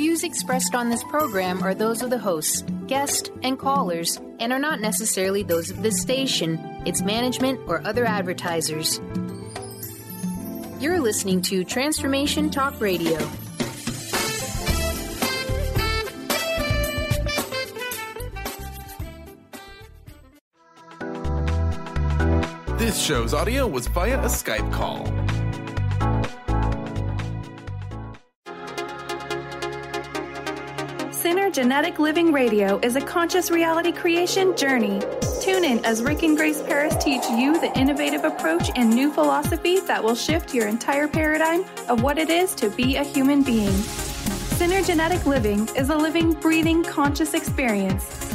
views expressed on this program are those of the hosts, guests, and callers, and are not necessarily those of this station, its management, or other advertisers. You're listening to Transformation Talk Radio. This show's audio was via a Skype call. Synergenetic Living Radio is a conscious reality creation journey. Tune in as Rick and Grace Paris teach you the innovative approach and new philosophy that will shift your entire paradigm of what it is to be a human being. Synergenetic Living is a living, breathing, conscious experience.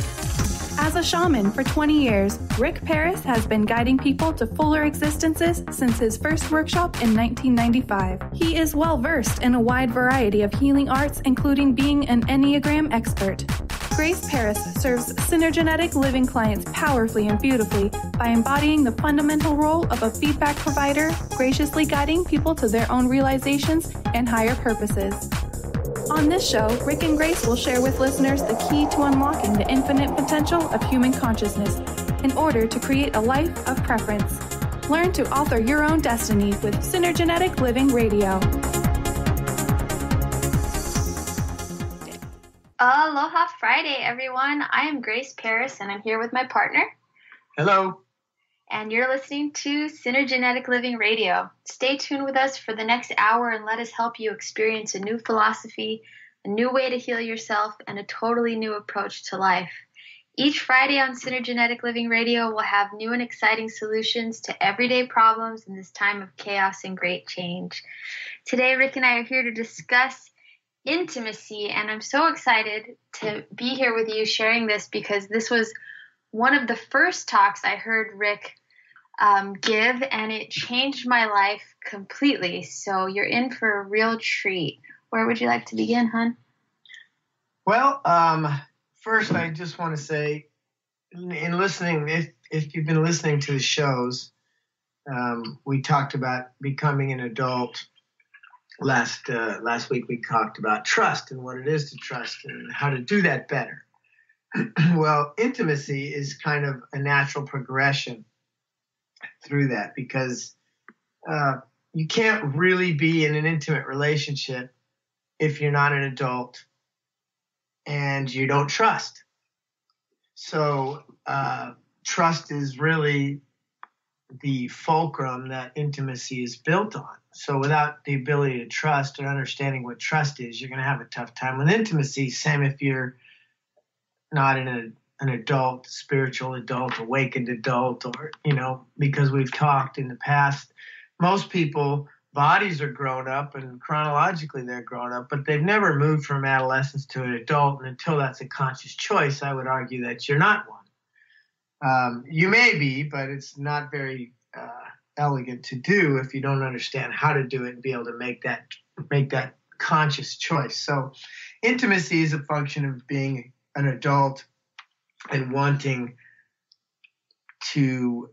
As a shaman for 20 years, Rick Paris has been guiding people to fuller existences since his first workshop in 1995. He is well-versed in a wide variety of healing arts, including being an Enneagram expert. Grace Paris serves Synergenetic Living clients powerfully and beautifully by embodying the fundamental role of a feedback provider, graciously guiding people to their own realizations and higher purposes. On this show, Rick and Grace will share with listeners the key to unlocking the infinite potential of human consciousness in order to create a life of preference. Learn to author your own destiny with Synergenetic Living Radio. Aloha Friday, everyone. I am Grace Paris, and I'm here with my partner. Hello. And you're listening to Synergenetic Living Radio. Stay tuned with us for the next hour and let us help you experience a new philosophy, a new way to heal yourself, and a totally new approach to life. Each Friday on Synergenetic Living Radio, we'll have new and exciting solutions to everyday problems in this time of chaos and great change. Today, Rick and I are here to discuss intimacy, and I'm so excited to be here with you sharing this because this was one of the first talks I heard Rick give, and it changed my life completely. So you're in for a real treat. Where would you like to begin, hon? Well, first I just want to say, in listening, if you've been listening to the shows, we talked about becoming an adult. Last week we talked about trust and what it is to trust and how to do that better. Well, intimacy is kind of a natural progression through that because you can't really be in an intimate relationship if you're not an adult and you don't trust. So trust is really the fulcrum that intimacy is built on. So without the ability to trust or understanding what trust is, you're going to have a tough time with intimacy. Same if you're not an adult, spiritual adult, awakened adult, or, because we've talked in the past, most people, bodies are grown up and chronologically they're grown up, but they've never moved from adolescence to an adult. And until that's a conscious choice, I would argue that you're not one. You may be, but it's not very elegant to do if you don't understand how to do it and be able to make that conscious choice. So intimacy is a function of being an adult and wanting to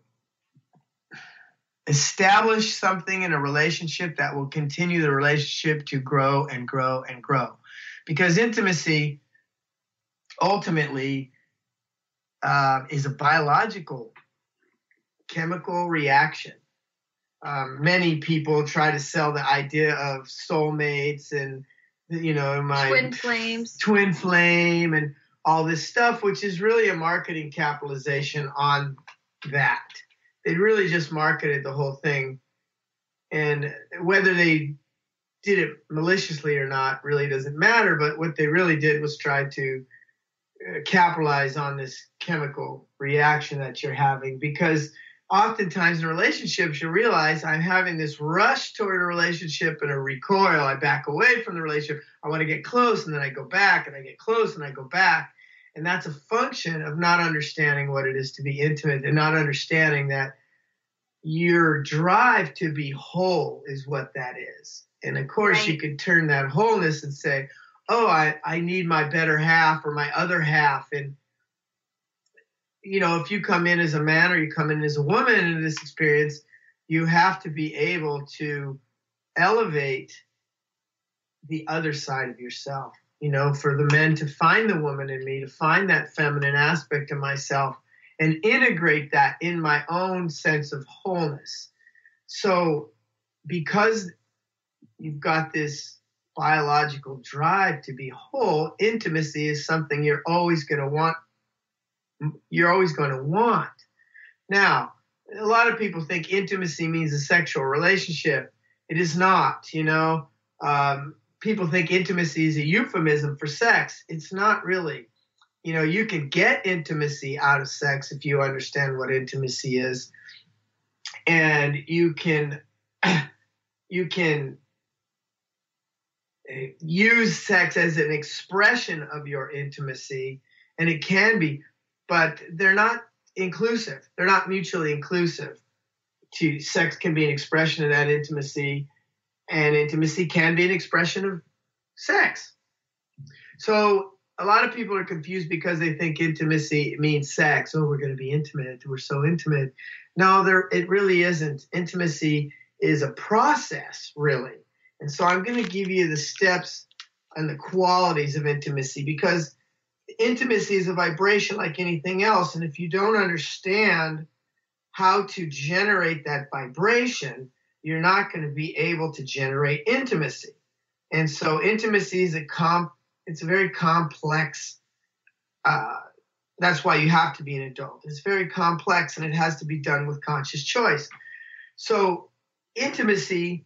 establish something in a relationship that will continue the relationship to grow and grow and grow. Because intimacy ultimately is a biological, chemical reaction. Many people try to sell the idea of soulmates and, my twin flame and all this stuff, which is really a marketing capitalization on that. They really just marketed the whole thing. And whether they did it maliciously or not really doesn't matter. But what they really did was try to capitalize on this chemical reaction that you're having. Because oftentimes in relationships, you realize I'm having this rush toward a relationship and a recoil. I back away from the relationship. I want to get close, and then I go back, and I get close, and I go back. And that's a function of not understanding what it is to be intimate and not understanding that your drive to be whole is what that is. And of course, right. You could turn that wholeness and say, oh, I need my better half or my other half. And, if you come in as a man or you come in as a woman into this experience, you have to be able to elevate the other side of yourself. for the men to find the woman in me, to find that feminine aspect of myself and integrate that in my own sense of wholeness. So because you've got this biological drive to be whole, intimacy is something you're always going to want. Now, a lot of people think intimacy means a sexual relationship. It is not, people think intimacy is a euphemism for sex. It's not really. You can get intimacy out of sex if you understand what intimacy is. And you can use sex as an expression of your intimacy, and it can be, but they're not inclusive. They're not mutually inclusive. Sex can be an expression of that intimacy, and intimacy can be an expression of sex. So a lot of people are confused because they think intimacy means sex. Oh, we're going to be intimate. We're so intimate. No, it really isn't. Intimacy is a process, really. And so I'm going to give you the steps and the qualities of intimacy, because intimacy is a vibration like anything else. And if you don't understand how to generate that vibration, you're not going to be able to generate intimacy. And so intimacy is it's a very complex, that's why you have to be an adult. It's very complex, and it has to be done with conscious choice. So intimacy,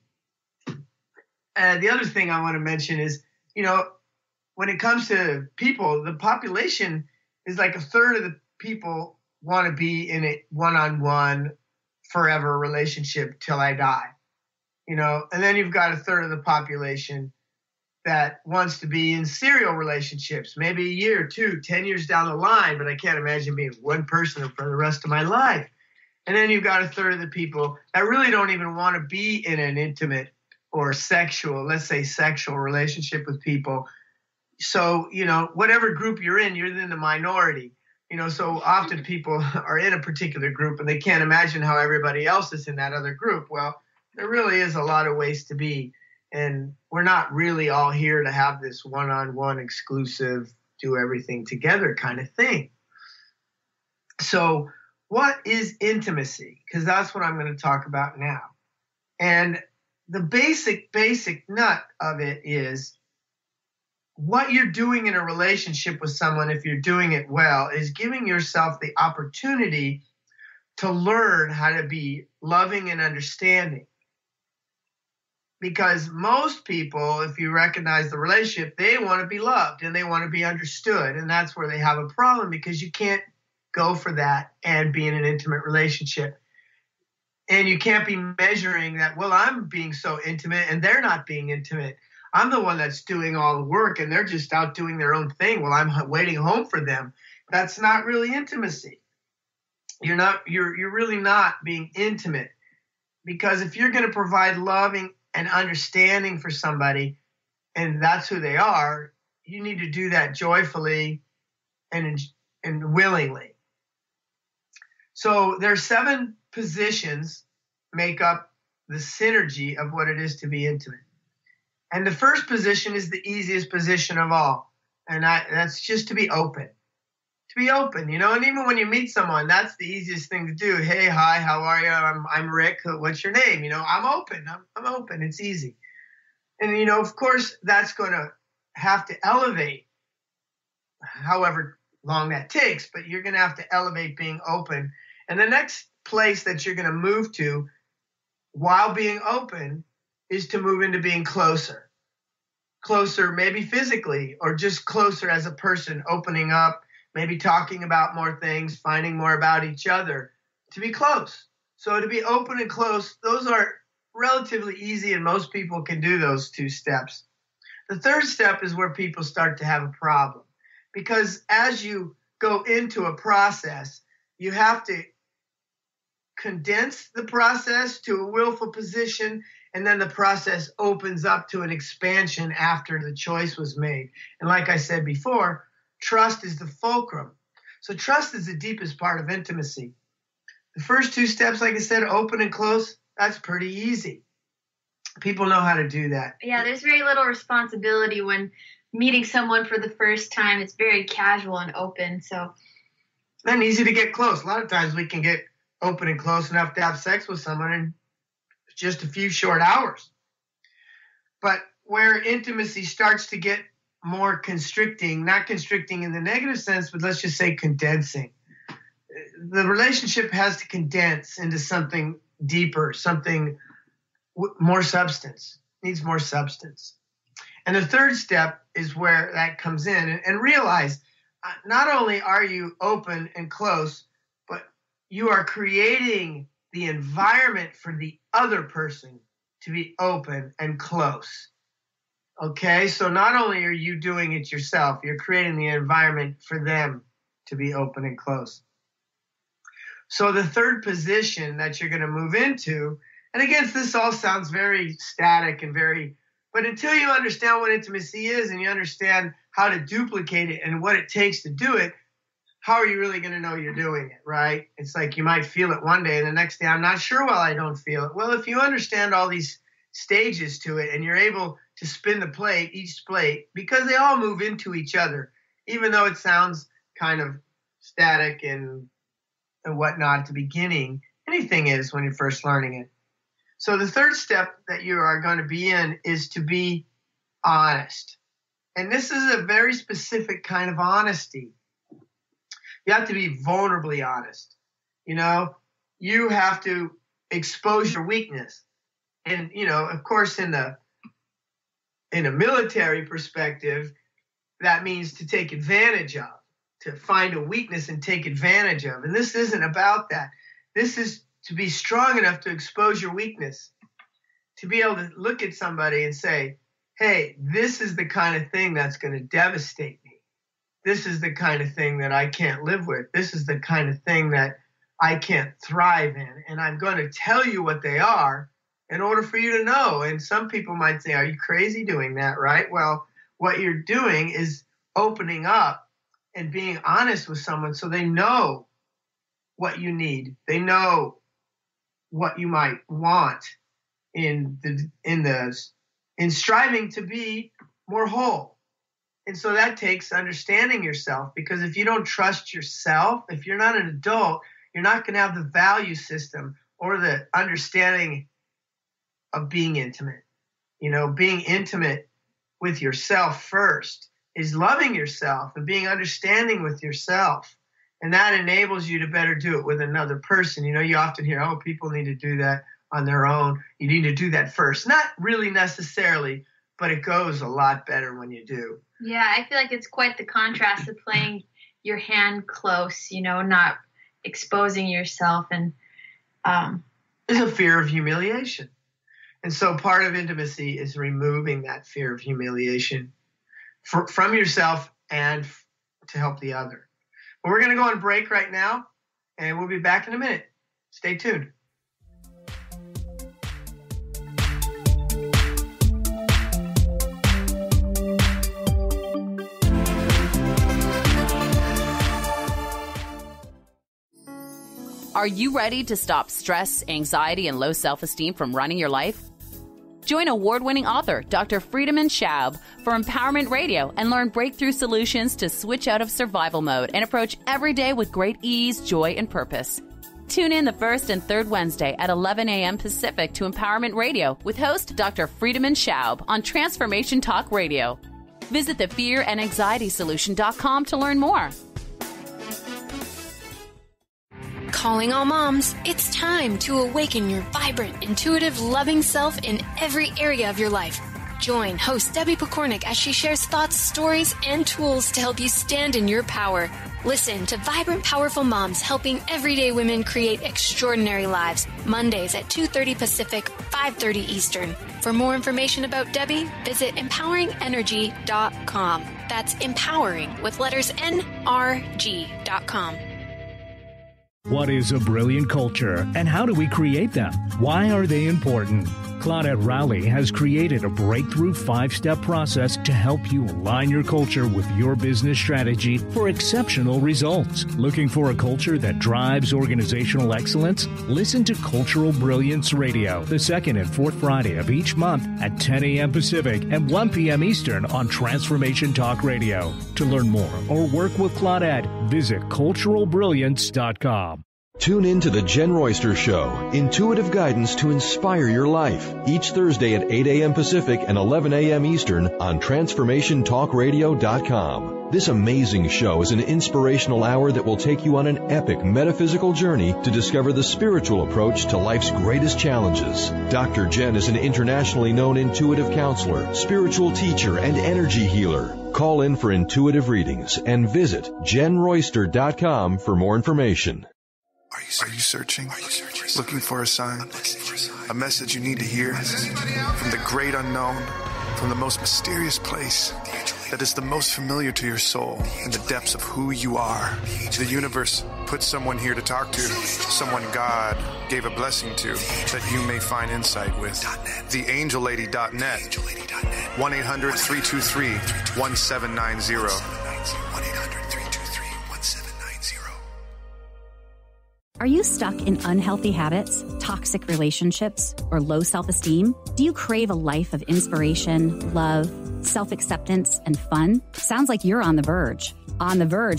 the other thing I want to mention is, when it comes to people, the population is like a third of the people want to be in a one-on-one forever relationship till I die, and then you've got a third of the population that wants to be in serial relationships, maybe a year, 2, 10 years down the line, but I can't imagine being one person for the rest of my life. And then you've got a third of the people that really don't even want to be in an intimate or sexual relationship with people. So, whatever group you're in the minority. So often people are in a particular group and they can't imagine how everybody else is in that other group. Well, there really is a lot of ways to be. And we're not really all here to have this one-on-one exclusive, do everything together kind of thing. So what is intimacy? Because that's what I'm going to talk about now. And the basic nut of it is what you're doing in a relationship with someone, if you're doing it well, is giving yourself the opportunity to learn how to be loving and understanding. Because most people, if you recognize the relationship, they want to be loved and they want to be understood. And that's where they have a problem, because you can't go for that and be in an intimate relationship. And you can't be measuring that, well, I'm being so intimate and they're not being intimate. I'm the one that's doing all the work and they're just out doing their own thing while I'm waiting home for them. That's not really intimacy. You're really not being intimate, because if you're going to provide loving and understanding for somebody, and that's who they are, you need to do that joyfully and willingly. So there are 7 positions make up the synergy of what it is to be intimate. And the first position is the easiest position of all, and that's just to be open. To be open, and even when you meet someone, that's the easiest thing to do. Hey, hi, how are you? I'm Rick. What's your name? I'm open. I'm open. It's easy. And, of course, that's going to have to elevate however long that takes, but you're going to have to elevate being open. And the next place that you're going to move to while being open is to move into being closer. Closer, maybe physically, or just closer as a person, opening up, maybe talking about more things, finding more about each other, to be close. So to be open and close, those are relatively easy, and most people can do those 2 steps. The third step is where people start to have a problem, because as you go into a process, you have to condense the process to a willful position, and then the process opens up to an expansion after the choice was made. And like I said before, trust is the fulcrum. So trust is the deepest part of intimacy. The first 2 steps, like I said, open and close, that's pretty easy. People know how to do that. Yeah, there's very little responsibility when meeting someone for the first time, it's very casual and open. So, and easy to get close. A lot of times we can get open and close enough to have sex with someone in just a few short hours. But where intimacy starts to get more constricting, not constricting in the negative sense, but let's just say condensing. The relationship has to condense into something deeper, something more substance, needs more substance. And the third step is where that comes in, and realize not only are you open and close, but you are creating the environment for the other person to be open and close. Okay, so not only are you doing it yourself, you're creating the environment for them to be open and close. So the third position that you're going to move into, and again, this all sounds very static and but until you understand what intimacy is and you understand how to duplicate it and what it takes to do it, how are you really going to know you're doing it, right? It's like you might feel it one day and the next day, I'm not sure why I don't feel it. Well, if you understand all these stages to it and you're able to spin the plate, each plate, because they all move into each other, even though it sounds kind of static and whatnot at the beginning, anything is when you're first learning it. So the third step that you are going to be in is to be honest. And this is a very specific kind of honesty. You have to be vulnerably honest. You know, you have to expose your weakness. And, you know, of course, in a military perspective, that means to take advantage of, to find a weakness and take advantage of. And this isn't about that. This is to be strong enough to expose your weakness, to be able to look at somebody and say, hey, this is the kind of thing that's going to devastate me. This is the kind of thing that I can't live with. This is the kind of thing that I can't thrive in. And I'm going to tell you what they are in order for you to know. And some people might say, are you crazy doing that, right? Well, what you're doing is opening up and being honest with someone so they know what you need. They know what you might want in striving to be more whole. And so that takes understanding yourself, because if you don't trust yourself, if you're not an adult, you're not going to have the value system or the understanding of being intimate. You know, being intimate with yourself first is loving yourself and being understanding with yourself. And that enables you to better do it with another person. You know, you often hear, oh, people need to do that on their own. You need to do that first. Not really necessarily, but it goes a lot better when you do. Yeah, I feel like it's quite the contrast of playing your hand close, you know, not exposing yourself. And there's a fear of humiliation. And so part of intimacy is removing that fear of humiliation from yourself and to help the other. But we're going to go on break right now, and we'll be back in a minute. Stay tuned. Are you ready to stop stress, anxiety, and low self-esteem from running your life? Join award-winning author Dr. Friedemann Schaub for Empowerment Radio and learn breakthrough solutions to switch out of survival mode and approach every day with great ease, joy, and purpose. Tune in the first and third Wednesday at 11 a.m. Pacific to Empowerment Radio with host Dr. Friedemann Schaub on Transformation Talk Radio. Visit thefearandanxietysolution.com to learn more. Calling all moms, it's time to awaken your vibrant, intuitive, loving self in every area of your life. Join host Debbie Pokornik as she shares thoughts, stories, and tools to help you stand in your power. Listen to Vibrant, Powerful Moms helping everyday women create extraordinary lives. Mondays at 2:30 Pacific, 5:30 Eastern. For more information about Debbie, visit empoweringenergy.com. That's empowering with letters NRG.com. What is a brilliant culture, and how do we create them? Why are they important? Claudette Rowley has created a breakthrough 5-step process to help you align your culture with your business strategy for exceptional results. Looking for a culture that drives organizational excellence? Listen to Cultural Brilliance Radio, the second and fourth Friday of each month at 10 a.m. Pacific and 1 p.m. Eastern on Transformation Talk Radio. To learn more or work with Claudette, visit culturalbrilliance.com. Tune in to The Jen Royster Show, intuitive guidance to inspire your life, each Thursday at 8 a.m. Pacific and 11 a.m. Eastern on TransformationTalkRadio.com. This amazing show is an inspirational hour that will take you on an epic metaphysical journey to discover the spiritual approach to life's greatest challenges. Dr. Jen is an internationally known intuitive counselor, spiritual teacher, and energy healer. Call in for intuitive readings and visit JenRoyster.com for more information. Are you searching? Looking for a sign? A message you need to hear? From the great unknown, from the most mysterious place that is the most familiar to your soul in the depths of who you are. The universe put someone here to talk to, someone God gave a blessing to, that you may find insight with. TheAngelLady.net, 1-800-323-1790. Are you stuck in unhealthy habits, toxic relationships, or low self-esteem? Do you crave a life of inspiration, love, self-acceptance, and fun? Sounds like you're on the verge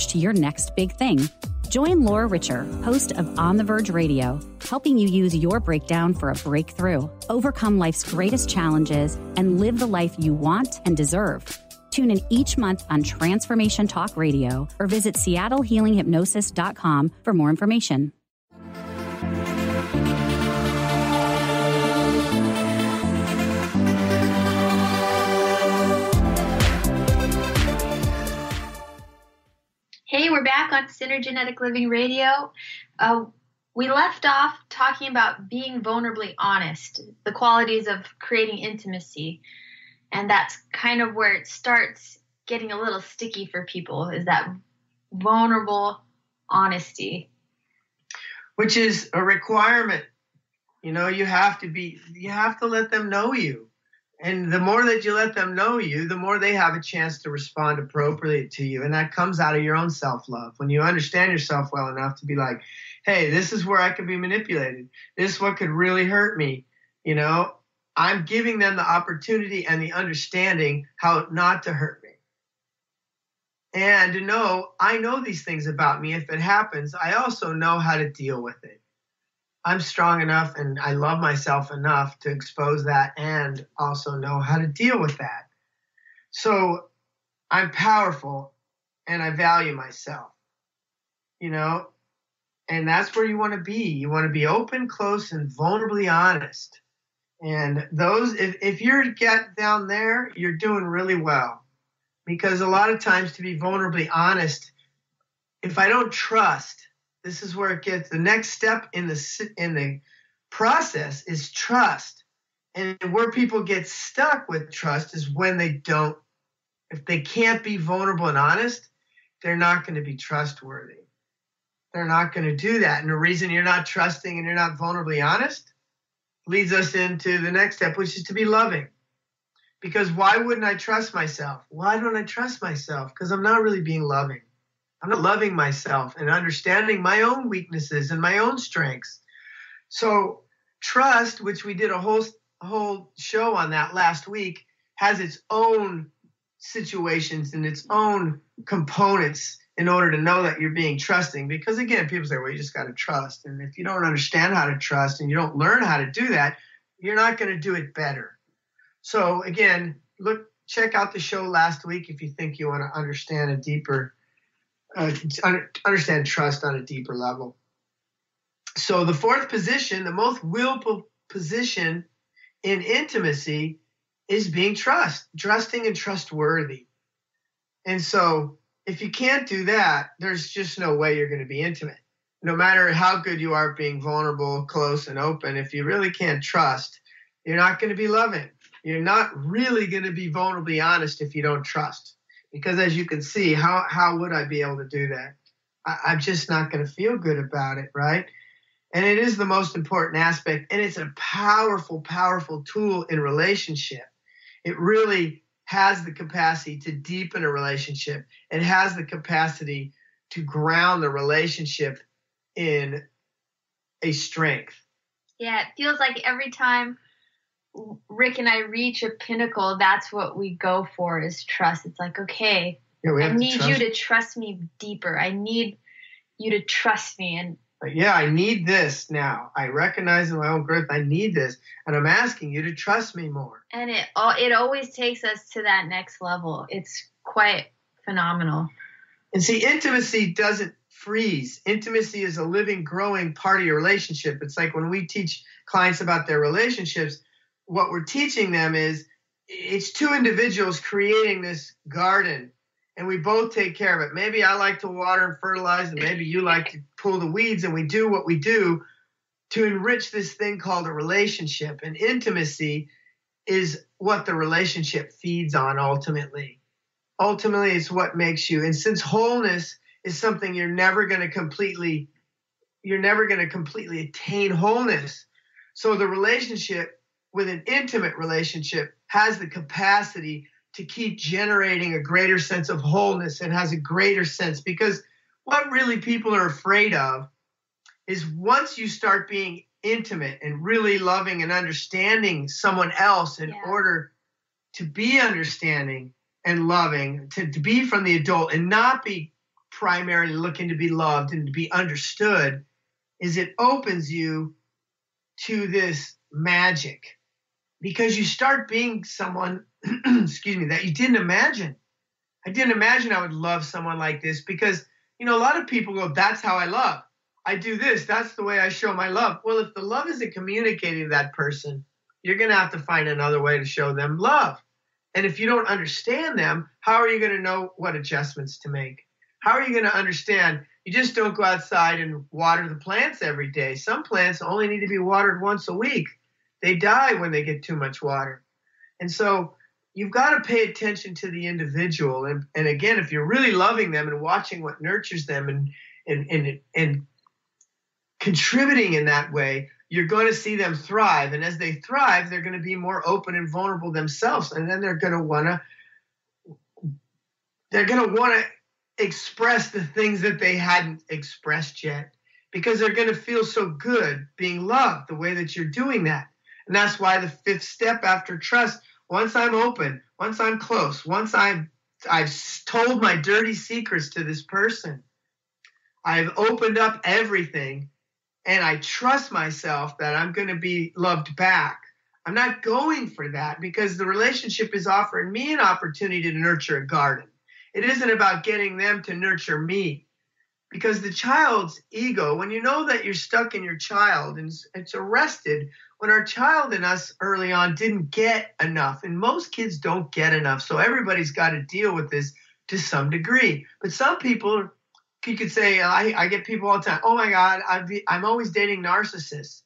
to your next big thing. Join Laura Richer, host of On the Verge Radio, helping you use your breakdown for a breakthrough, overcome life's greatest challenges, and live the life you want and deserve. Tune in each month on Transformation Talk Radio or visit SeattleHealingHypnosis.com for more information. Hey, we're back on Synergenetic Living Radio. We left off talking about being vulnerably honest, the qualities of creating intimacy. And that's kind of where it starts getting a little sticky for people, is that vulnerable honesty. Which is a requirement. You know, you have to let them know you. And the more that you let them know you, the more they have a chance to respond appropriately to you. And that comes out of your own self-love. When you understand yourself well enough to be like, hey, this is where I could be manipulated. This is what could really hurt me. You know, I'm giving them the opportunity and the understanding how not to hurt me. And to know, I know these things about me. If it happens, I also know how to deal with it. I'm strong enough and I love myself enough to expose that and also know how to deal with that. So I'm powerful and I value myself, you know, and that's where you want to be. You want to be open, close, and vulnerably honest. And those, if you're get down there, you're doing really well. Because a lot of times, to be vulnerably honest, if I don't trust, this is where it gets, the next step in the process is trust. And where people get stuck with trust is when they don't, if they can't be vulnerable and honest, they're not going to be trustworthy. They're not going to do that. And the reason you're not trusting and you're not vulnerably honest leads us into the next step, which is to be loving. Because why wouldn't I trust myself? Why don't I trust myself? Because I'm not really being loving. I'm not loving myself and understanding my own weaknesses and my own strengths. So trust, which we did a whole show on that last week, has its own situations and its own components in order to know that you're being trusting. Because again, people say, well, you just got to trust. And if you don't understand how to trust and you don't learn how to do that, you're not going to do it better. So again, check out the show last week if you think you want to understand understand trust on a deeper level. So the fourth position, the most willful position in intimacy, is being trusting and trustworthy. And so if you can't do that, there's just no way you're going to be intimate. No matter how good you are at being vulnerable, close, and open, if you really can't trust, you're not going to be loving. You're not really going to be vulnerably honest if you don't trust. Because as you can see, how would I be able to do that? I'm just not going to feel good about it, right? And it is the most important aspect, and it's a powerful, powerful tool in relationship. It really has the capacity to deepen a relationship. It has the capacity to ground the relationship in a strength. Yeah, it feels like every time Rick and I reach a pinnacle, that's what we go for, is trust. It's like, okay, I need you to trust me deeper. I need you to trust me. And yeah, I need this now. I recognize in my own growth, I need this. And I'm asking you to trust me more. And it always takes us to that next level. It's quite phenomenal. And see, intimacy doesn't freeze. Intimacy is a living, growing part of your relationship. It's like when we teach clients about their relationships, what we're teaching them is it's two individuals creating this garden, and we both take care of it. Maybe I like to water and fertilize, and maybe you like to pull the weeds, and we do what we do to enrich this thing called a relationship. And intimacy is what the relationship feeds on ultimately. Ultimately, it's what makes you. And since wholeness is something you're never going to completely attain wholeness. So the relationship with an intimate relationship has the capacity to keep generating a greater sense of wholeness. It has a greater sense, because what really people are afraid of is once you start being intimate and really loving and understanding someone else in order to be understanding and loving, to be from the adult and not be primarily looking to be loved and to be understood, is it opens you to this magic, because you start being someone, excuse me, that you didn't imagine. I didn't imagine I would love someone like this, because, a lot of people go, that's how I love. I do this. That's the way I show my love. Well, if the love isn't communicating to that person, you're going to have to find another way to show them love. And if you don't understand them, how are you going to know what adjustments to make? How are you going to understand? You just don't go outside and water the plants every day. Some plants only need to be watered once a week. They die when they get too much water. And so you've got to pay attention to the individual. And again, if you're really loving them and watching what nurtures them and contributing in that way, you're going to see them thrive. And as they thrive, they're going to be more open and vulnerable themselves. And then they're going to want to express the things that they hadn't expressed yet, because they're going to feel so good being loved the way that you're doing that. And that's why the fifth step after trust, once I'm open, once I'm close, once I've told my dirty secrets to this person, I've opened up everything, and I trust myself that I'm going to be loved back. I'm not going for that, because the relationship is offering me an opportunity to nurture a garden. It isn't about getting them to nurture me, because the child's ego, when you know that you're stuck in your child and it's arrested, when our child in us early on didn't get enough, and most kids don't get enough, so everybody's got to deal with this to some degree. But some people, you could say, I get people all the time, oh my God, I'm always dating narcissists.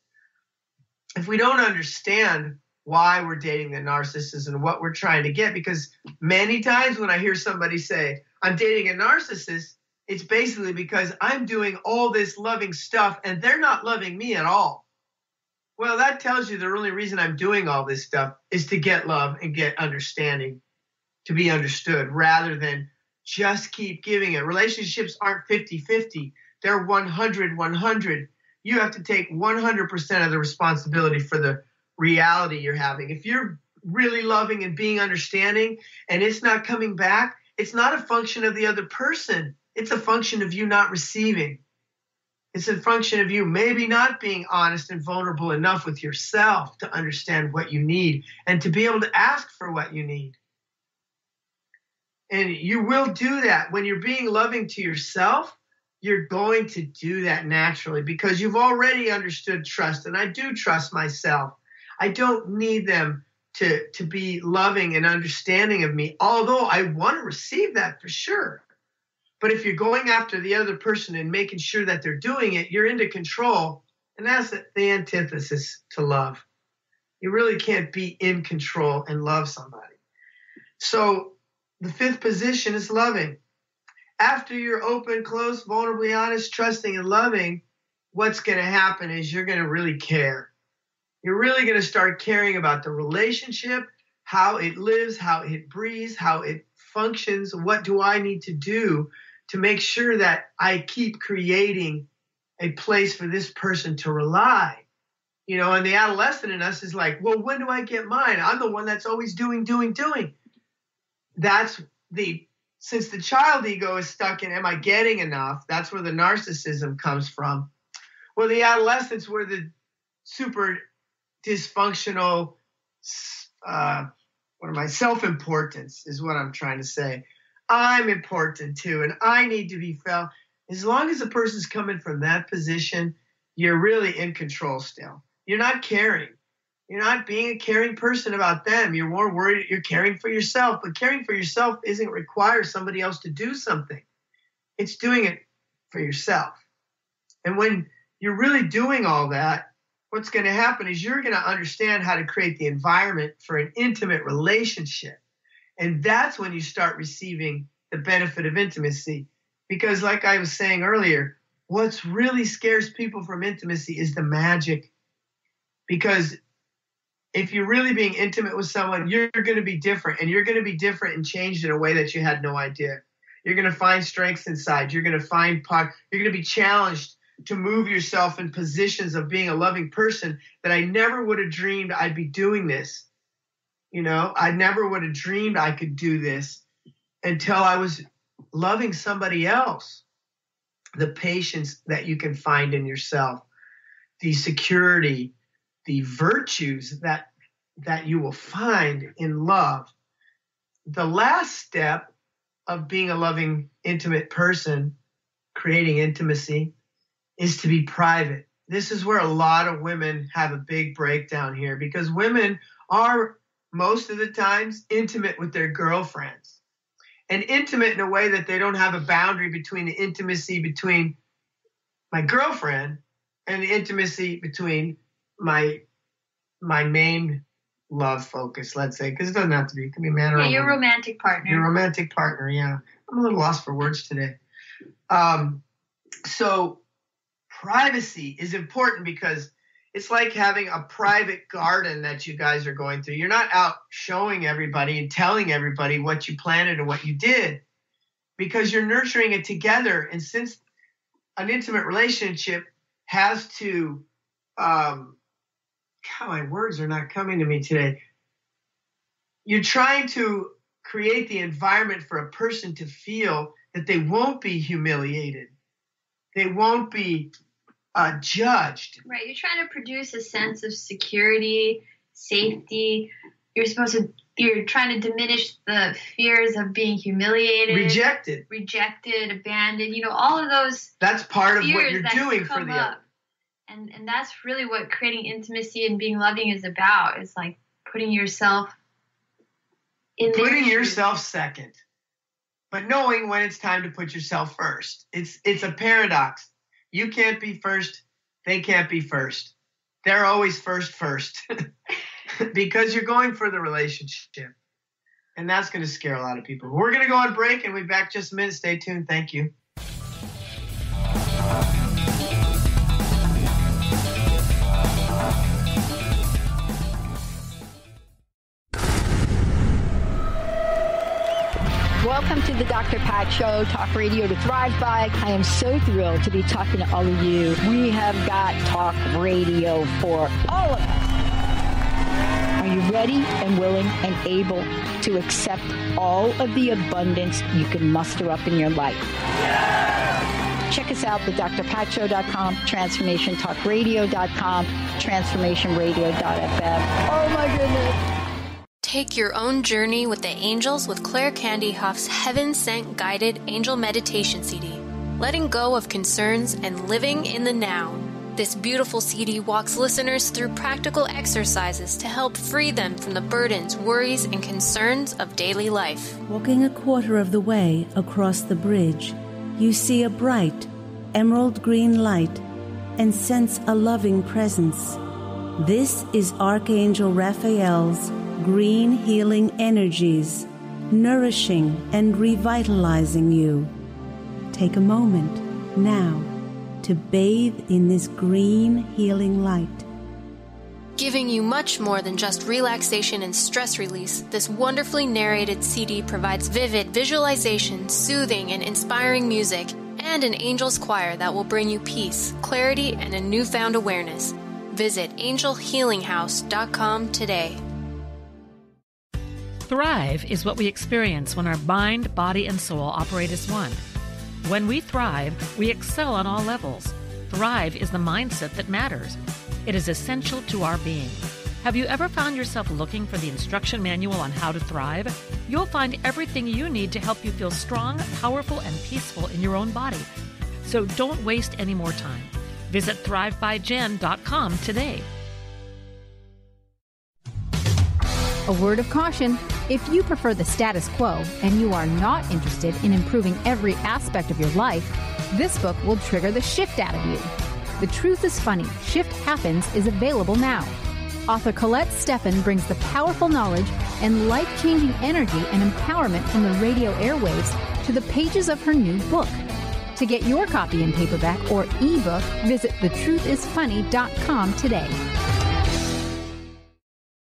If we don't understand why we're dating the narcissist and what we're trying to get, because many times when I hear somebody say, I'm dating a narcissist, it's basically because I'm doing all this loving stuff and they're not loving me at all. Well, that tells you the only reason I'm doing all this stuff is to get love and get understanding, to be understood, rather than just keep giving it. Relationships aren't 50-50. They're 100-100. You have to take 100% of the responsibility for the reality you're having. If you're really loving and being understanding and it's not coming back, it's not a function of the other person. It's a function of you not receiving. It's a function of you maybe not being honest and vulnerable enough with yourself to understand what you need and to be able to ask for what you need. And you will do that. When you're being loving to yourself, you're going to do that naturally, because you've already understood trust. And I do trust myself. I don't need them to be loving and understanding of me, although I want to receive that for sure. But if you're going after the other person and making sure that they're doing it, you're into control. And that's the antithesis to love. You really can't be in control and love somebody. So the fifth position is loving. after you're open, close, vulnerably honest, trusting, and loving, what's going to happen is you're going to really care. You're really going to start caring about the relationship, how it lives, how it breathes, how it functions. What do I need to do to make sure that I keep creating a place for this person to rely? You know, and the adolescent in us is like, well, when do I get mine? I'm the one that's always doing. Since the child ego is stuck in, am I getting enough? That's where the narcissism comes from. Well, the adolescents were the super dysfunctional, self-importance is what I'm trying to say. I'm important too, and I need to be felt. As long as a person's coming from that position, you're really in control still. You're not caring. You're not being a caring person about them. You're more worried. You're caring for yourself. But caring for yourself isn't require somebody else to do something. It's doing it for yourself. And when you're really doing all that, what's going to happen is you're going to understand how to create the environment for an intimate relationship. And that's when you start receiving the benefit of intimacy. Because like I was saying earlier, what really scares people from intimacy is the magic. Because if you're really being intimate with someone, you're going to be different, and you're going to be different and changed in a way that you had no idea. You're going to find strengths inside. You're going to find you're going to be challenged to move yourself in positions of being a loving person that I never would have dreamed I'd be doing this. You know, I never would have dreamed I could do this until I was loving somebody else. The patience that you can find in yourself, the security, the virtues that you will find in love. The last step of being a loving, intimate person, creating intimacy, is to be private. This is where a lot of women have a big breakdown here, because women are most of the times intimate with their girlfriends, and intimate in a way that they don't have a boundary between the intimacy between my girlfriend and the intimacy between my main love focus, let's say, because it doesn't have to be. It can be man or woman. Your romantic partner. Your romantic partner, yeah. I'm a little lost for words today. So privacy is important because it's like having a private garden that you guys are going through. You're not out showing everybody and telling everybody what you planted and what you did, because you're nurturing it together. And since an intimate relationship has to, my words are not coming to me today. You're trying to create the environment for a person to feel that they won't be humiliated. They won't be judged. Right. You're trying to produce a sense of security, safety. You're trying to diminish the fears of being humiliated, rejected, abandoned. You know, all of those. That's part of what you're doing for the other. And that's really what creating intimacy and being loving is about. It's like putting yourself in there. Putting yourself second, but knowing when it's time to put yourself first. It's a paradox. You can't be first. They can't be first. They're always first because you're going for the relationship. And that's going to scare a lot of people. We're going to go on break and we'll be back just a minute. Stay tuned. Thank you. Welcome to the Dr. Pat Show, talk radio to thrive by. I am so thrilled to be talking to all of you. We have got talk radio for all of us. Are you ready and willing and able to accept all of the abundance you can muster up in your life? Check us out, thedrpatshow.com, transformationtalkradio.com, transformationradio.fm. Oh my goodness. Take your own journey with the angels with Claire Candy Huff's Heaven Sent Guided Angel Meditation CD, letting go of concerns and living in the now. This beautiful CD walks listeners through practical exercises to help free them from the burdens, worries, and concerns of daily life. Walking a quarter of the way across the bridge, you see a bright, emerald green light and sense a loving presence. This is Archangel Raphael's green healing energies, nourishing and revitalizing you. take a moment now to bathe in this green healing light. Giving you much more than just relaxation and stress release, this wonderfully narrated CD provides vivid visualization, soothing and inspiring music, and an angel's choir that will bring you peace, clarity, and a newfound awareness. Visit angelhealinghouse.com today. Thrive is what we experience when our mind, body, and soul operate as one. When we thrive, we excel on all levels. Thrive is the mindset that matters. It is essential to our being. Have you ever found yourself looking for the instruction manual on how to thrive? You'll find everything you need to help you feel strong, powerful, and peaceful in your own body. So don't waste any more time. Visit thrivebyjen.com today. A word of caution. If you prefer the status quo and you are not interested in improving every aspect of your life, this book will trigger the shift out of you. The Truth is Funny, Shift Happens is available now. Author Colette Steffen brings the powerful knowledge and life-changing energy and empowerment from the radio airwaves to the pages of her new book. To get your copy in paperback or ebook, visit thetruthisfunny.com today.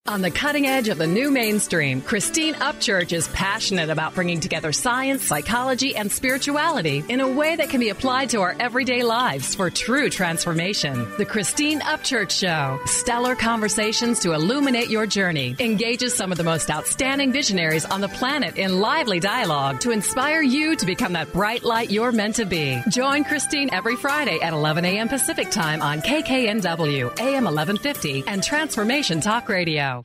On the cutting edge of the new mainstream, Christine Upchurch is passionate about bringing together science, psychology, and spirituality in a way that can be applied to our everyday lives for true transformation. The Christine Upchurch Show, stellar conversations to illuminate your journey, engages some of the most outstanding visionaries on the planet in lively dialogue to inspire you to become that bright light you're meant to be. Join Christine every Friday at 11 a.m. Pacific Time on KKNW, AM 1150, and Transformation Talk Radio.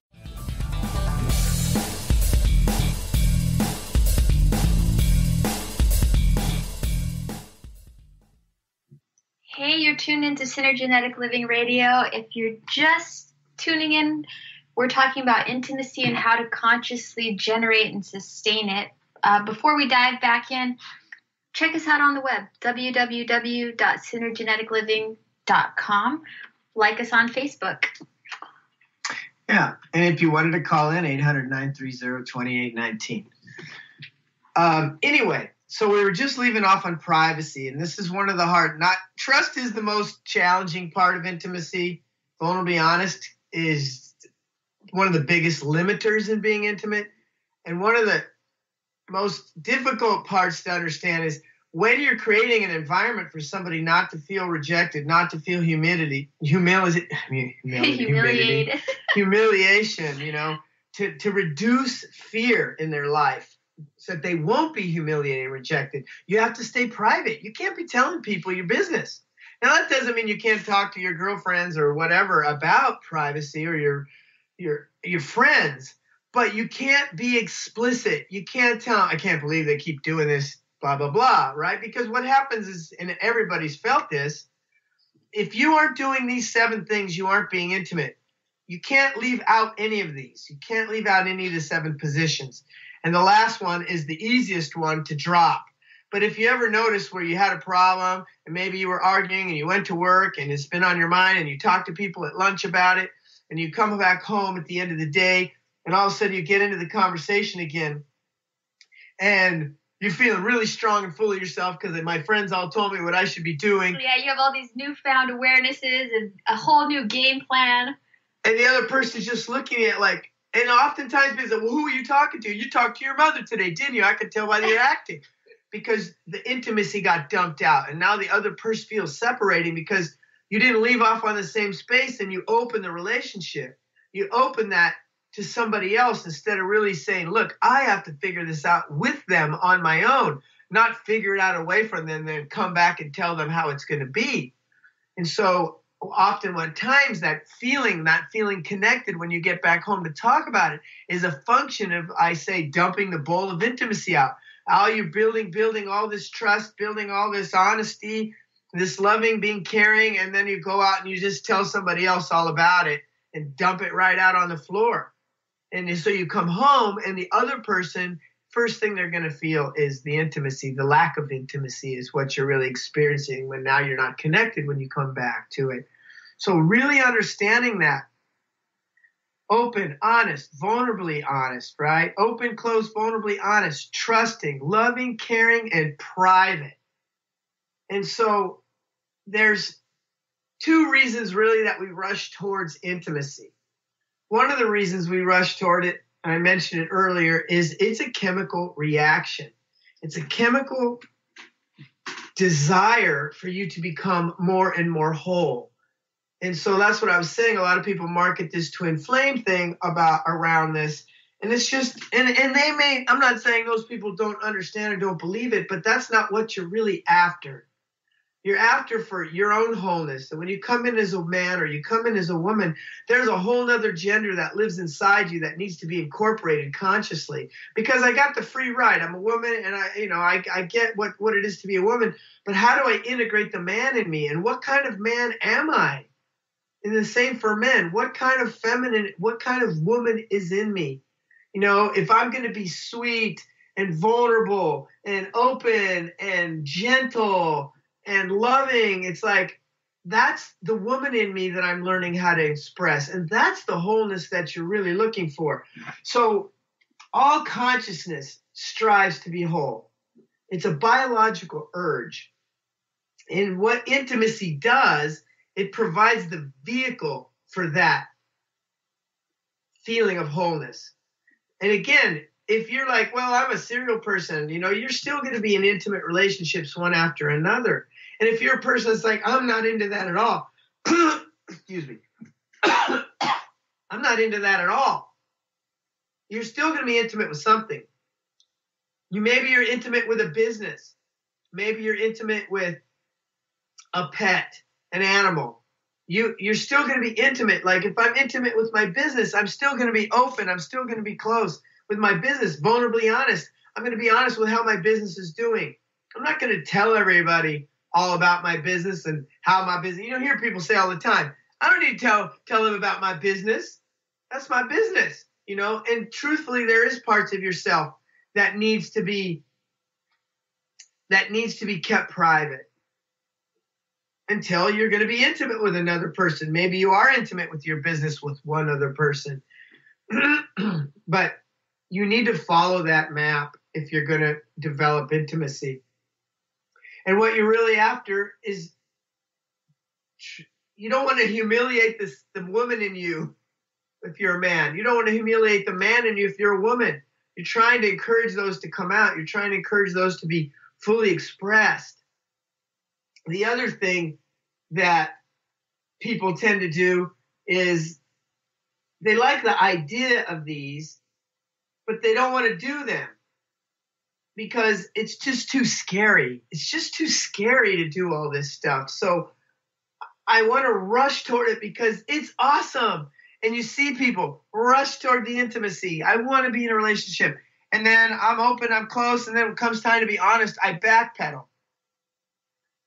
Hey, you're tuned into Synergenetic Living Radio. If you're just tuning in, we're talking about intimacy and how to consciously generate and sustain it. Before we dive back in, check us out on the web, www.synergeneticliving.com. Like us on Facebook. Yeah, and if you wanted to call in, 800-930-2819. Anyway, so we were just leaving off on privacy, and this is one of the trust is the most challenging part of intimacy. Vulnerably honest is one of the biggest limiters in being intimate. And one of the most difficult parts to understand is when you're creating an environment for somebody not to feel rejected, not to feel humiliation, to reduce fear in their life so that they won't be humiliated and rejected. You have to stay private. You can't be telling people your business. Now, that doesn't mean you can't talk to your girlfriends or whatever about privacy or your friends, but you can't be explicit. You can't tell them, I can't believe they keep doing this, blah, blah, blah, right? Because what happens is, and everybody's felt this, if you aren't doing these 7 things, you aren't being intimate. You can't leave out any of these. You can't leave out any of the 7 positions. And the last one is the easiest one to drop. But if you ever notice where you had a problem and maybe you were arguing and you went to work and it's been on your mind and you talk to people at lunch about it and you come back home at the end of the day and all of a sudden you get into the conversation again and you're feeling really strong and full of yourself because my friends all told me what I should be doing. Yeah, you have all these newfound awarenesses and a whole new game plan. And the other person's just looking at like, and oftentimes they say, well, who are you talking to? You talked to your mother today, didn't you? I could tell by your acting. Because the intimacy got dumped out. And now the other person feels separating because you didn't leave off on the same space and you open the relationship. You open that to somebody else instead of really saying, look, I have to figure this out with them on my own, not figure it out away from them, then come back and tell them how it's going to be. And so often at times that feeling connected when you get back home to talk about it is a function of, I say, dumping the bowl of intimacy out. How you're building all this trust, building all this honesty, this loving, being caring, and then you go out and you just tell somebody else all about it and dump it right out on the floor. And so you come home and the other person, first thing they're going to feel is the intimacy. The lack of intimacy is what you're really experiencing when now you're not connected when you come back to it. So really understanding that. Open, honest, vulnerably honest, right? Open, close, vulnerably honest, trusting, loving, caring, and private. And so there's two reasons really that we rush towards intimacy. One of the reasons we rush toward it, and I mentioned it earlier, is it's a chemical reaction. It's a chemical desire for you to become more and more whole. And so that's what I was saying. A lot of people market this twin flame thing around this. And it's just, and they may, I'm not saying those people don't understand or don't believe it, but that's not what you're really after. You're after for your own wholeness. And when you come in as a man or you come in as a woman, there's a whole other gender that lives inside you that needs to be incorporated consciously. Because I got the free ride. I'm a woman, and I get what it is to be a woman. But how do I integrate the man in me? And what kind of man am I? And the same for men. What kind of feminine, what kind of woman is in me? You know, if I'm going to be sweet and vulnerable and open and gentle and loving, it's like, that's the woman in me that I'm learning how to express. And that's the wholeness that you're really looking for. So all consciousness strives to be whole. It's a biological urge. And what intimacy does, it provides the vehicle for that feeling of wholeness. And again, if you're like, well, I'm a serial person, you know, you're still going to be in intimate relationships one after another. And if you're a person that's like, I'm not into that at all, excuse me, I'm not into that at all, you're still going to be intimate with something. Maybe you're intimate with a business. Maybe you're intimate with a pet, an animal. You're still going to be intimate. Like if I'm intimate with my business, I'm still going to be open. I'm still going to be close with my business, vulnerably honest. I'm going to be honest with how my business is doing. I'm not going to tell everybody all about my business and how my business, you hear people say all the time, I don't need to tell them about my business. That's my business, and truthfully, there is parts of yourself that needs to be kept private until you're going to be intimate with another person. Maybe you are intimate with your business with one other person, but you need to follow that map if you're going to develop intimacy. And what you're really after is, you don't want to humiliate the woman in you if you're a man. You don't want to humiliate the man in you if you're a woman. You're trying to encourage those to come out. You're trying to encourage those to be fully expressed. The other thing that people tend to do is they like the idea of these, but they don't want to do them because it's just too scary. It's just too scary to do all this stuff. So I want to rush toward it because it's awesome. And you see people rush toward the intimacy. I want to be in a relationship. And then I'm open, I'm close. And then when it comes time to be honest, I backpedal.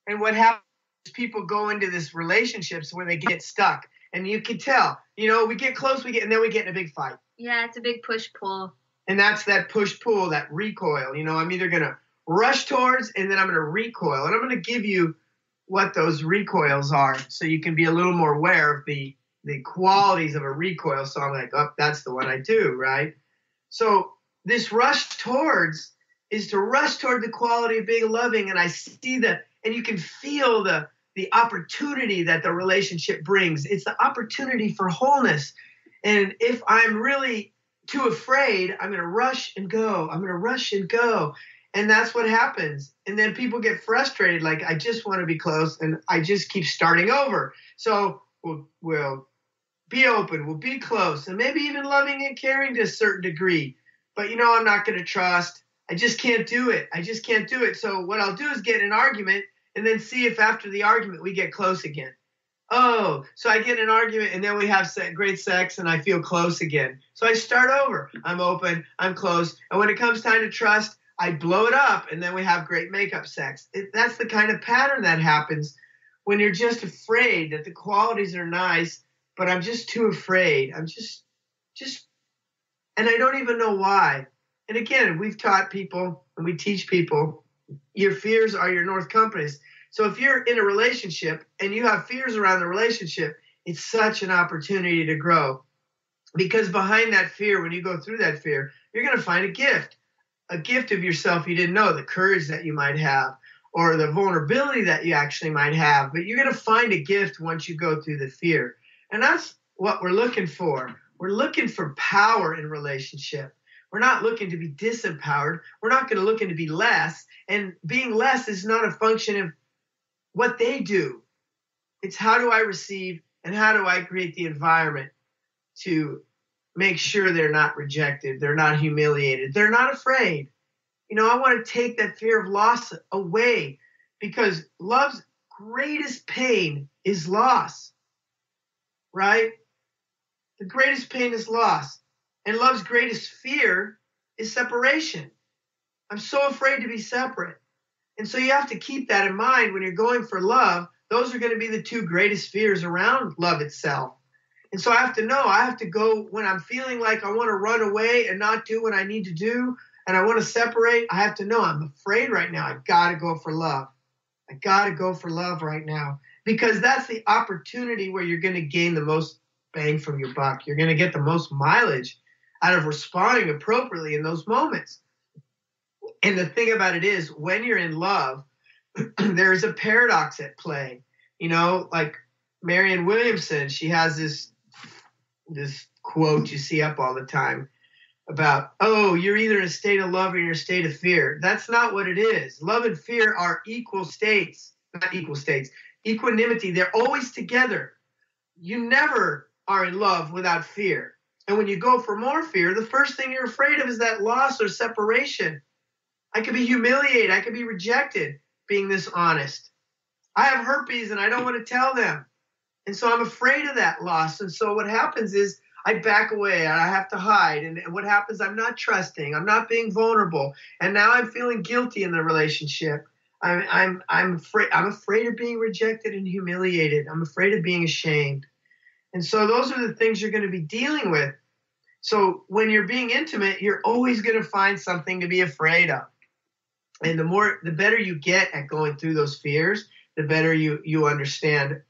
And what happens is people go into this relationships where they get stuck. And you can tell, we get close, and then we get in a big fight. Yeah, it's a big push-pull. And that's that push-pull, that recoil. I'm either going to rush towards and then I'm going to recoil. And I'm going to give you what those recoils are so you can be a little more aware of the qualities of a recoil. So I'm like, oh, that's the one I do, right? So this rush towards is to rush toward the quality of being loving. And I see that, and you can feel the opportunity that the relationship brings. It's the opportunity for wholeness. And if I'm really too afraid, I'm going to rush and go. I'm going to rush and go. And that's what happens. And then people get frustrated, like, I just want to be close, and I just keep starting over. So we'll be open, we'll be close, and maybe even loving and caring to a certain degree. But, I'm not going to trust. I just can't do it. I just can't do it. So what I'll do is get in an argument and then see if after the argument we get close again. Oh, so I get in an argument and then we have great sex and I feel close again. So I start over. I'm open, I'm close. And when it comes time to trust, I blow it up and then we have great makeup sex. That's the kind of pattern that happens when you're just afraid that the qualities are nice, but I'm just too afraid. I'm just, and I don't even know why. And again, we've taught people and we teach people, your fears are your North Compass. So if you're in a relationship and you have fears around the relationship, it's such an opportunity to grow. Because behind that fear, when you go through that fear, you're going to find a gift of yourself you didn't know, the courage that you might have, or the vulnerability that you actually might have, but you're going to find a gift once you go through the fear. And that's what we're looking for. We're looking for power in relationship. We're not looking to be disempowered. We're not going to look to be less. And being less is not a function of what they do. It's how do I receive and how do I create the environment to make sure they're not rejected, they're not humiliated, they're not afraid. I want to take that fear of loss away, because love's greatest pain is loss, right? The greatest pain is loss. And love's greatest fear is separation. I'm so afraid to be separate. And so you have to keep that in mind when you're going for love. Those are going to be the two greatest fears around love itself. And so I have to go when I'm feeling like I want to run away and not do what I need to do, and I want to separate. I have to know I'm afraid right now. I got to go for love. I got to go for love right now, because that's the opportunity where you're going to gain the most bang from your buck. You're going to get the most mileage out of responding appropriately in those moments. And the thing about it is, when you're in love, there is a paradox at play. Like Marianne Williamson, she has this quote you see up all the time about, oh, you're either in a state of love or you're in a state of fear. That's not what it is. Love and fear are equal states, not equal states, equanimity. They're always together. You never are in love without fear. And when you go for more fear, the first thing you're afraid of is that loss or separation. I could be humiliated. I could be rejected, being this honest. I have herpes and I don't want to tell them. And so I'm afraid of that loss. And so what happens is I back away and I have to hide. And what happens, I'm not trusting. I'm not being vulnerable. And now I'm feeling guilty in the relationship. I'm afraid of being rejected and humiliated. I'm afraid of being ashamed. And so those are the things you're going to be dealing with. So when you're being intimate, you're always going to find something to be afraid of. And the better you get at going through those fears, the better you understand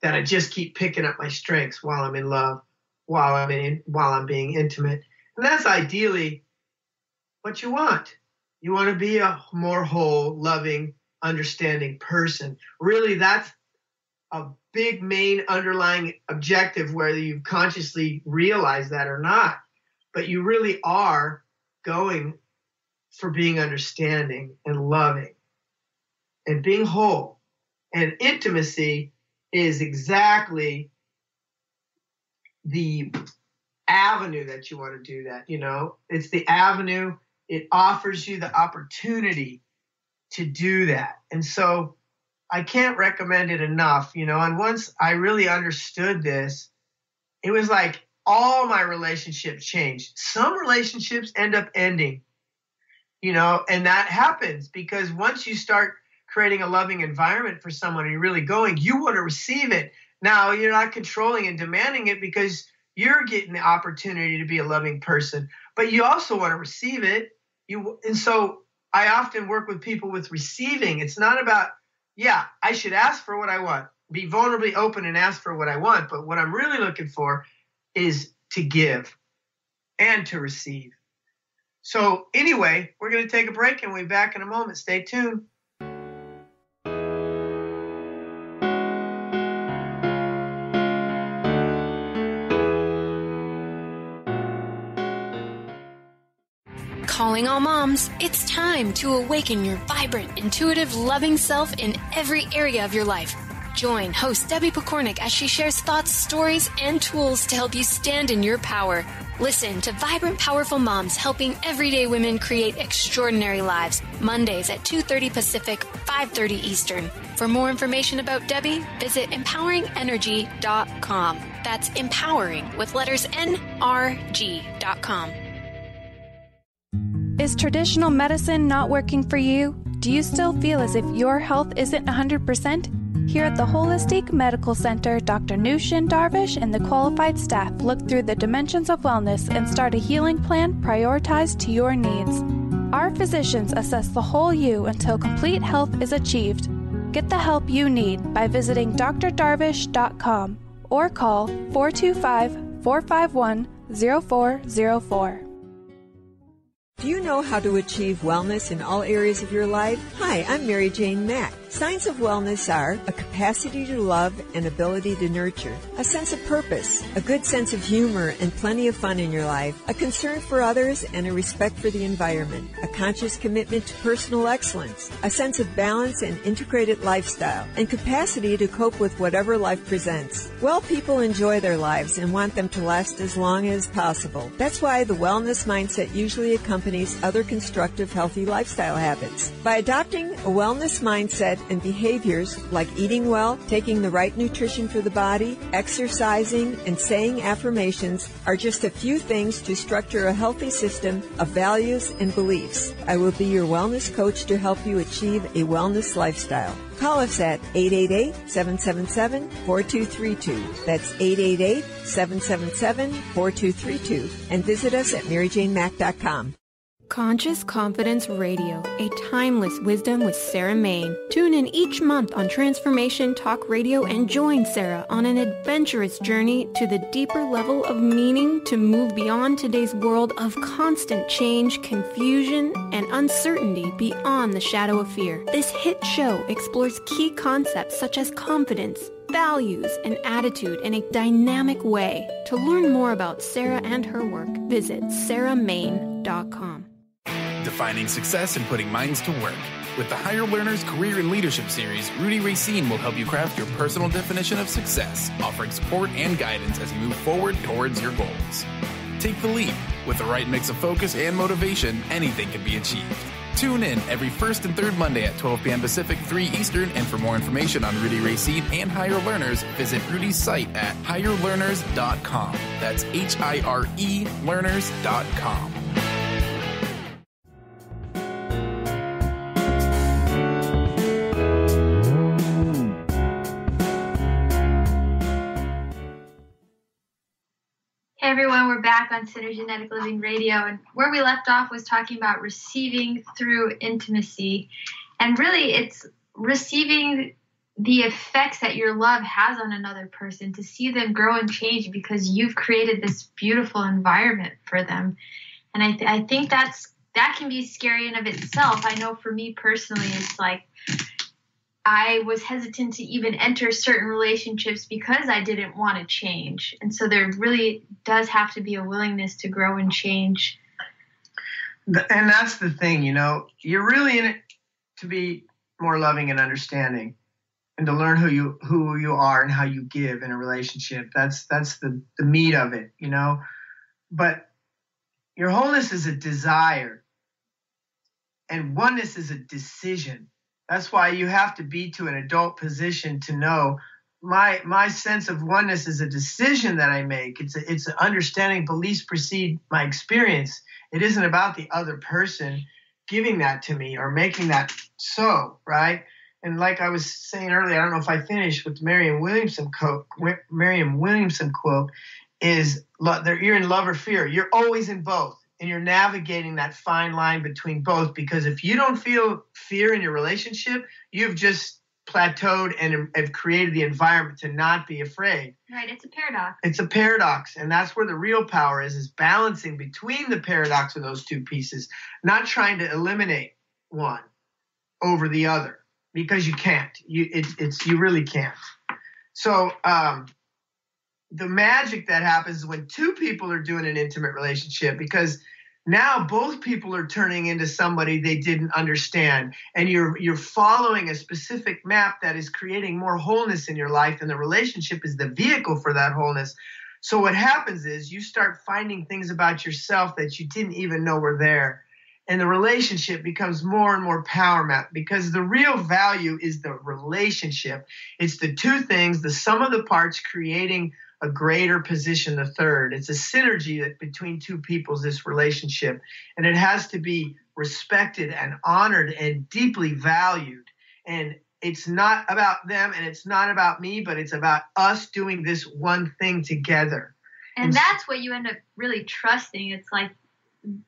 that I just keep picking up my strengths while I'm in love, while I'm being intimate. And that's ideally what you want. You want to be a more whole, loving, understanding person. Really, that's a big main underlying objective, whether you consciously realize that or not. But you really are going for being understanding and loving and being whole. And intimacy is exactly the avenue that you want to do that. It's the avenue. It offers you the opportunity to do that. And so I can't recommend it enough, and once I really understood this, it was like all my relationships changed. Some relationships end up ending, and that happens because once you start creating a loving environment for someone and you're really going, you want to receive it. Now you're not controlling and demanding it because you're getting the opportunity to be a loving person, but you also want to receive it. And so I often work with people with receiving. It's not about, I should ask for what I want, be vulnerably open and ask for what I want. But what I'm really looking for is to give and to receive. So anyway, we're going to take a break and we'll be back in a moment. Stay tuned. Calling all moms, it's time to awaken your vibrant, intuitive, loving self in every area of your life. Join host Debbie Pokornik as she shares thoughts, stories, and tools to help you stand in your power. Listen to Vibrant, Powerful Moms helping everyday women create extraordinary lives. Mondays at 2:30 Pacific, 5:30 Eastern. For more information about Debbie, visit empoweringenergy.com. That's empowering with letters NRG.com. Is traditional medicine not working for you? Do you still feel as if your health isn't 100%? Here at the Holistic Medical Center, Dr. Nushin Darvish and the qualified staff look through the dimensions of wellness and start a healing plan prioritized to your needs. Our physicians assess the whole you until complete health is achieved. Get the help you need by visiting drdarvish.com or call 425-451-0404. Do you know how to achieve wellness in all areas of your life? Hi, I'm Mary Jane Mack. Signs of wellness are a capacity to love and ability to nurture, a sense of purpose, a good sense of humor and plenty of fun in your life, a concern for others and a respect for the environment, a conscious commitment to personal excellence, a sense of balance and integrated lifestyle, and capacity to cope with whatever life presents. Well, people enjoy their lives and want them to last as long as possible. That's why the wellness mindset usually accompanies other constructive, healthy lifestyle habits. By adopting a wellness mindset and behaviors like eating well, taking the right nutrition for the body, exercising, and saying affirmations are just a few things to structure a healthy system of values and beliefs. I will be your wellness coach to help you achieve a wellness lifestyle. Call us at 888-777-4232. That's 888-777-4232. And visit us at maryjanemack.com. Conscious Confidence Radio, a timeless wisdom with Sarah Main. Tune in each month on Transformation Talk Radio and join Sarah on an adventurous journey to the deeper level of meaning to move beyond today's world of constant change, confusion, and uncertainty beyond the shadow of fear. This hit show explores key concepts such as confidence, values, and attitude in a dynamic way. To learn more about Sarah and her work, visit sarahmain.com. Defining success and putting minds to work. With the Higher Learners Career and Leadership Series, Rudy Racine will help you craft your personal definition of success, offering support and guidance as you move forward towards your goals. Take the leap. With the right mix of focus and motivation, anything can be achieved. Tune in every first and third Monday at 12 p.m. Pacific, 3 Eastern, and for more information on Rudy Racine and Higher Learners, visit Rudy's site at higherlearners.com. That's HIRE learners.com. Hey everyone, we're back on Synergenetic Living Radio, and where we left off was talking about receiving through intimacy. And really, it's receiving the effects that your love has on another person, to see them grow and change because you've created this beautiful environment for them. And I think that can be scary in of itself. I know for me personally, it's like I was hesitant to even enter certain relationships because I didn't want to change. And so there really does have to be a willingness to grow and change. And that's the thing, you're really in it to be more loving and understanding, and to learn who you are and how you give in a relationship. That's the meat of it, But your wholeness is a desire, and oneness is a decision. That's why you have to be to an adult position to know my sense of oneness is a decision that I make. It's an understanding beliefs precede my experience. It isn't about the other person giving that to me or making that so, right? And like I was saying earlier, I don't know if I finished with the Marianne Williamson quote, is you're in love or fear. You're always in both. And you're navigating that fine line between both, because if you don't feel fear in your relationship, you've just plateaued and have created the environment to not be afraid. Right, it's a paradox. It's a paradox, and that's where the real power is balancing between the paradox of those two pieces, not trying to eliminate one over the other, because you can't. You really can't. So the magic that happens is when two people are doing an intimate relationship, because now both people are turning into somebody they didn't understand, and you're following a specific map that is creating more wholeness in your life, and the relationship is the vehicle for that wholeness. So what happens is you start finding things about yourself that you didn't even know were there, and the relationship becomes more and more power map, because the real value is the relationship. It's the two things, the sum of the parts creating a greater position, the third. It's a synergy that between two people's, this relationship, and it has to be respected and honored and deeply valued. And it's not about them and it's not about me, but it's about us doing this one thing together. And that's what you end up really trusting. It's like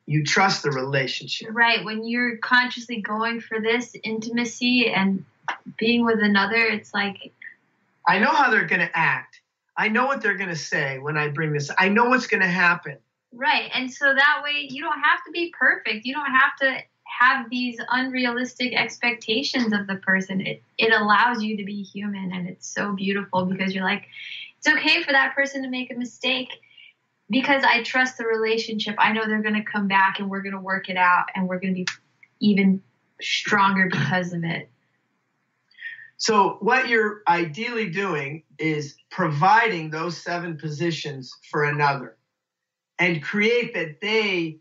you trust the relationship. Right. When you're consciously going for this intimacy and being with another, it's like, I know how they're going to act. I know what they're going to say when I bring this. I know what's going to happen. Right. And so that way you don't have to be perfect. You don't have to have these unrealistic expectations of the person. It allows you to be human, and it's so beautiful because you're like, it's okay for that person to make a mistake because I trust the relationship. I know they're going to come back and we're going to work it out and we're going to be even stronger because of it. So what you're ideally doing is providing those 7 positions for another and create that they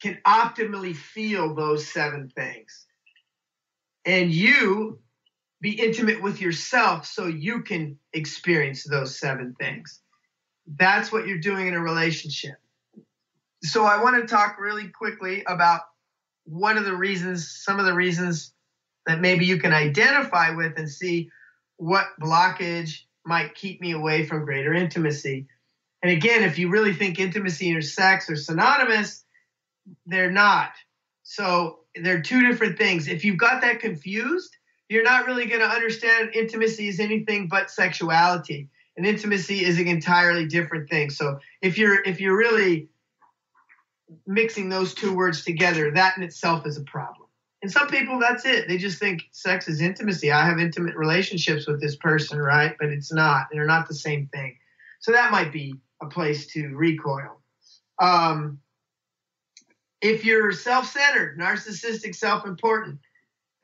can optimally feel those 7 things. And you be intimate with yourself so you can experience those 7 things. That's what you're doing in a relationship. So I want to talk really quickly about some of the reasons that maybe you can identify with and see what blockage might keep me away from greater intimacy. And again, if you really think intimacy and sex are synonymous, they're not. So they're 2 different things. If you've got that confused, you're not really going to understand intimacy is anything but sexuality. And intimacy is an entirely different thing. So if you're really mixing those 2 words together, that in itself is a problem. And some people, that's it. They just think sex is intimacy. I have intimate relationships with this person, right? But it's not. They're not the same thing. So that might be a place to recoil. If you're self-centered, narcissistic, self-important,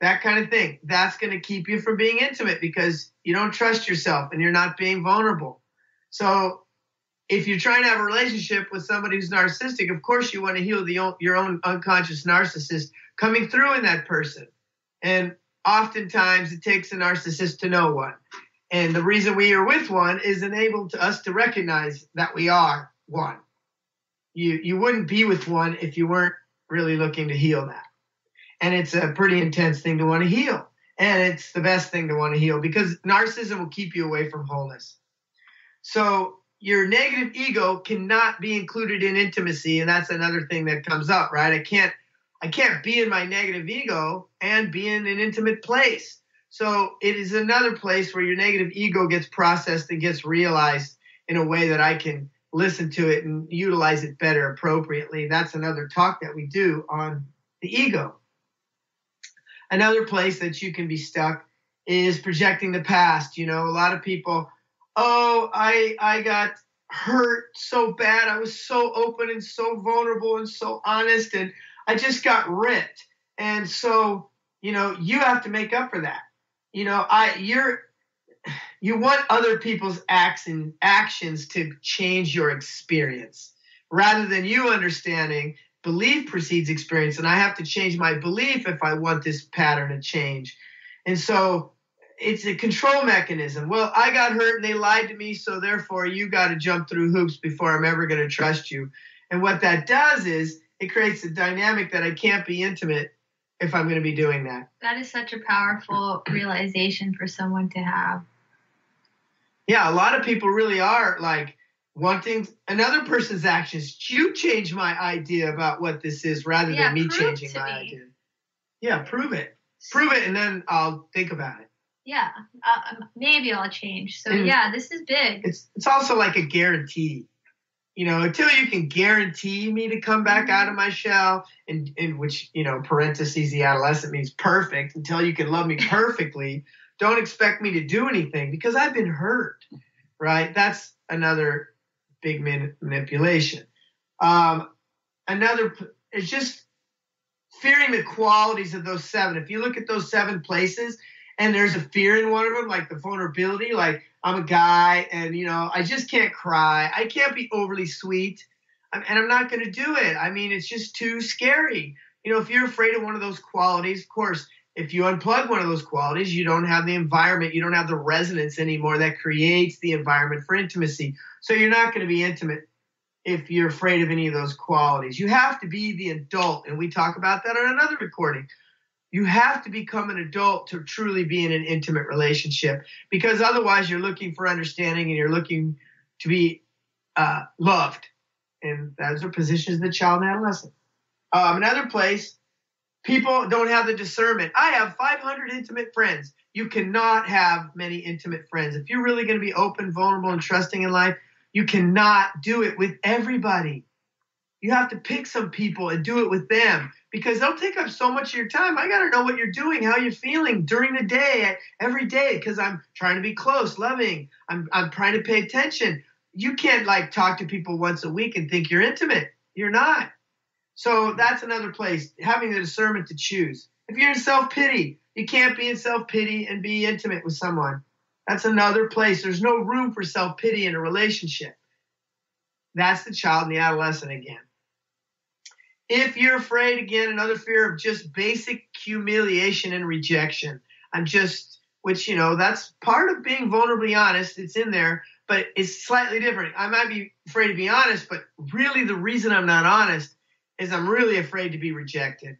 that kind of thing, that's going to keep you from being intimate because you don't trust yourself and you're not being vulnerable. So if you're trying to have a relationship with somebody who's narcissistic, of course you want to heal your own unconscious narcissist coming through in that person. And oftentimes it takes a narcissist to know one. And the reason we are with one is enable to us to recognize that we are one. You wouldn't be with one if you weren't really looking to heal that. And it's a pretty intense thing to want to heal. And it's the best thing to want to heal because narcissism will keep you away from wholeness. So your negative ego cannot be included in intimacy. And that's another thing that comes up, right? I can't be in my negative ego and be in an intimate place. So it is another place where your negative ego gets processed and gets realized in a way that I can listen to it and utilize it better appropriately. That's another talk that we do on the ego. Another place that you can be stuck is projecting the past. You know, a lot of people, I got hurt so bad. I was so open and so vulnerable and so honest, and I just got ripped. And so, you know, you have to make up for that. You know, you want other people's actions to change your experience rather than you understanding belief precedes experience, and I have to change my belief if I want this pattern to change. And so it's a control mechanism. Well, I got hurt and they lied to me, so therefore you got to jump through hoops before I'm ever going to trust you. And what that does is it creates a dynamic that I can't be intimate if I'm going to be doing that. That is such a powerful realization for someone to have. Yeah, a lot of people really are like wanting another person's actions. You change my idea about what this is rather than me changing my idea. Yeah, prove it. Prove it, and then I'll think about it. Yeah, maybe I'll change. So yeah, this is big. It's also like a guarantee. You know, until you can guarantee me to come back out of my shell, and which, you know, parentheses, the adolescent means perfect, until you can love me perfectly, don't expect me to do anything because I've been hurt, right? That's another big manipulation. Another is just fearing the qualities of those 7. If you look at those 7 places and there's a fear in one of them, like the vulnerability, like I'm a guy and, you know, I just can't cry. I can't be overly sweet and I'm not going to do it. I mean, it's just too scary. You know, if you're afraid of one of those qualities, of course, if you unplug one of those qualities, you don't have the environment, you don't have the resonance anymore that creates the environment for intimacy. So you're not going to be intimate if you're afraid of any of those qualities. You have to be the adult, and we talk about that on another recording. You have to become an adult to truly be in an intimate relationship, because otherwise you're looking for understanding and you're looking to be loved. And those are positions of the child and adolescent. Another place, people don't have the discernment. I have 500 intimate friends. You cannot have many intimate friends. If you're really going to be open, vulnerable, and trusting in life, you cannot do it with everybody. You have to pick some people and do it with them because they'll take up so much of your time. I got to know what you're doing, how you're feeling during the day, every day, because I'm trying to be close, loving. I'm trying to pay attention. You can't like talk to people once a week and think you're intimate. You're not. So that's another place, having the discernment to choose. If you're in self-pity, you can't be in self-pity and be intimate with someone. That's another place. There's no room for self-pity in a relationship. That's the child and the adolescent again. If you're afraid, again, another fear of just basic humiliation and rejection. Which, that's part of being vulnerably honest. It's in there, but it's slightly different. I might be afraid to be honest, but really the reason I'm not honest is I'm really afraid to be rejected.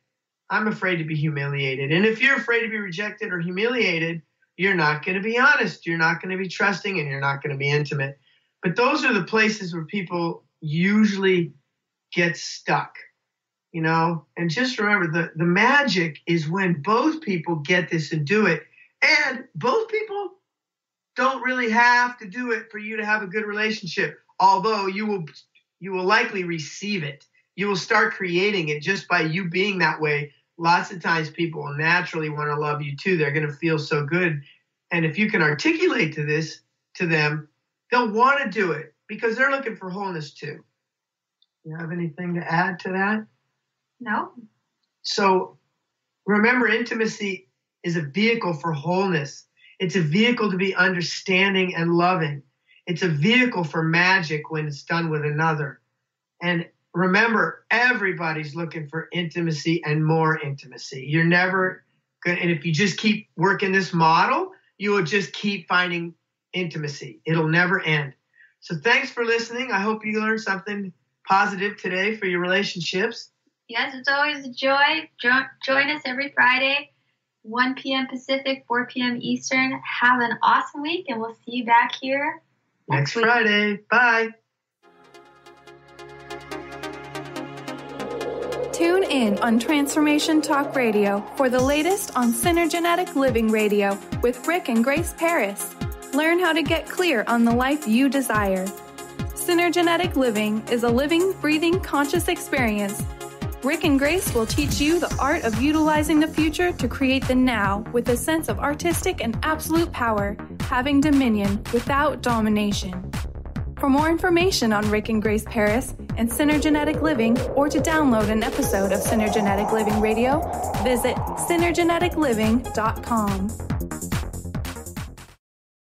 I'm afraid to be humiliated. And if you're afraid to be rejected or humiliated, you're not going to be honest. You're not going to be trusting, and you're not going to be intimate. But those are the places where people usually get stuck, And just remember, the magic is when both people get this and do it. And both people don't really have to do it for you to have a good relationship, although you will likely receive it. You will start creating it just by you being that way. Lots of times people will naturally want to love you too. They're going to feel so good. And if you can articulate to them, they'll want to do it because they're looking for wholeness too. You have anything to add to that? No. So remember, intimacy is a vehicle for wholeness. It's a vehicle to be understanding and loving. It's a vehicle for magic when it's done with another. And remember, everybody's looking for intimacy and more intimacy. You're never going to, and if you just keep working this model, you will just keep finding intimacy. It'll never end. So thanks for listening. I hope you learned something positive today for your relationships. Yes, it's always a joy. Join us every Friday, 1 p.m. Pacific, 4 p.m. Eastern. Have an awesome week, and we'll see you back here next Friday. Bye. Tune in on Transformation Talk Radio for the latest on Synergenetic Living Radio with Rick and Grace Paris. Learn how to get clear on the life you desire. Synergenetic Living is a living, breathing, conscious experience. Rick and Grace will teach you the art of utilizing the future to create the now with a sense of artistic and absolute power, having dominion without domination. For more information on Rick and Grace Paris and Synergenetic Living, or to download an episode of Synergenetic Living Radio, visit synergeneticliving.com.